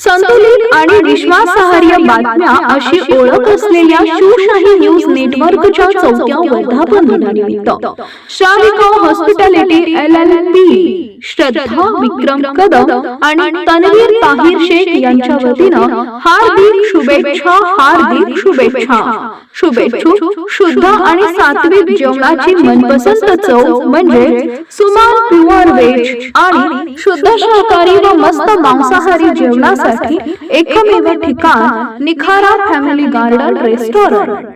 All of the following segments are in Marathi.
संतुलित आणि विश्वासार्ह बातम्या अशी ओळख असलेल्या शिवशाही न्यूज नेटवर्कच्या 4थ्या वर्धापन दिनानिमित्त श्राविका हॉस्पिटॅलिटी LLP, श्रद्धा विक्रम कदम आणि तन्वीर ताहिर शेख यांच्या वतीनं हार्दिक शुभेच्छा. हार्दिक शुभेच्छा. शुभेच्छुक शुद्ध आणि सात्विक जेवणाची मनपसंत चव म्हणजे सुमार प्युअर व्हेज आणि शुद्ध शाकाहारी व मस्त मांसाहारी जेवणासाठी एकमेव ठिकाण Nikhara family garden restaurant.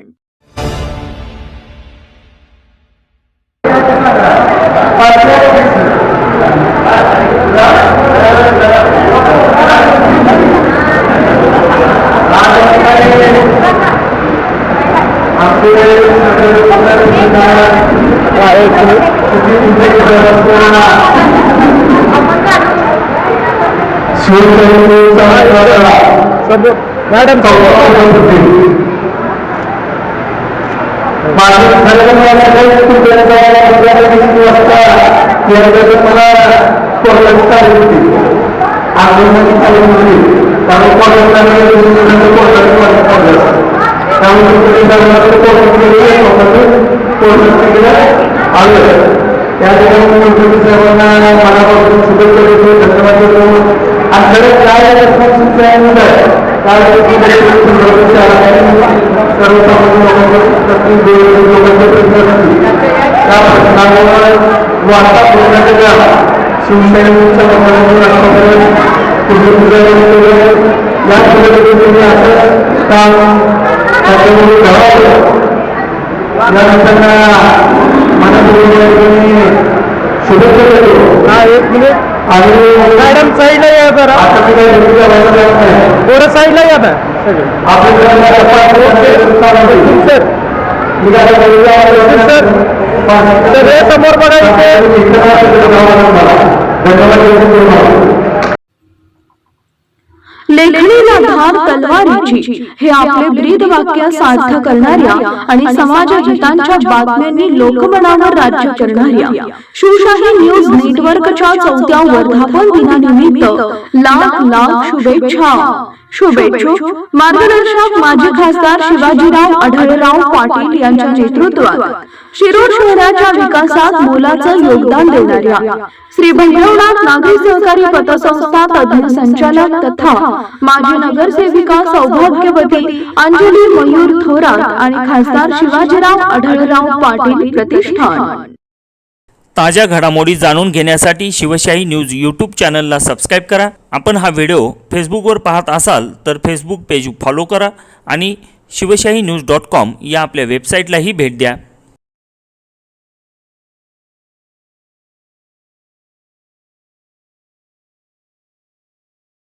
Madam madam साईडला या जरा, थोडं साईडला या ना. सर समोर बघायचं. लेखणीला धार तलवारीची हे आपले ब्रीद वाक्य सार्थ करणाऱ्या आणि समाज हितांच्या बातम्यांनी लोकमनावर राज्य करणाऱ्या शिवशाही न्यूज नेटवर्कच्या 4थ्या वर्धापन दिनानिमित्त लाख लाख शुभेच्छा. शुभेच्छुक मार्गदर्शक माजी खासदार शिवाजीराव आढळराव पाटील यांच्या नेतृत्वात शिरूर शहराच्या विकासात मोलाचं योगदान देणाऱ्या श्री भैरवनाथ नागरी सहकारी पतसंस्था तज्ञ संचालक तथा माजी नगरसेविका सौभाग्यवती अंजली मयूर थोरात आणि खासदार शिवाजीराव आढळराव पाटील प्रतिष्ठान. ताज्या घडामोडी जाणून घेण्यासाठी शिवशाही न्यूज यूट्यूब चॅनलला सबस्क्राईब करा. आपण हा व्हिडिओ फेसबुकवर पाहत असाल तर फेसबुक पेज फॉलो करा आणि शिवशाही न्यूज.com या आपल्या वेबसाईटलाही भेट द्या.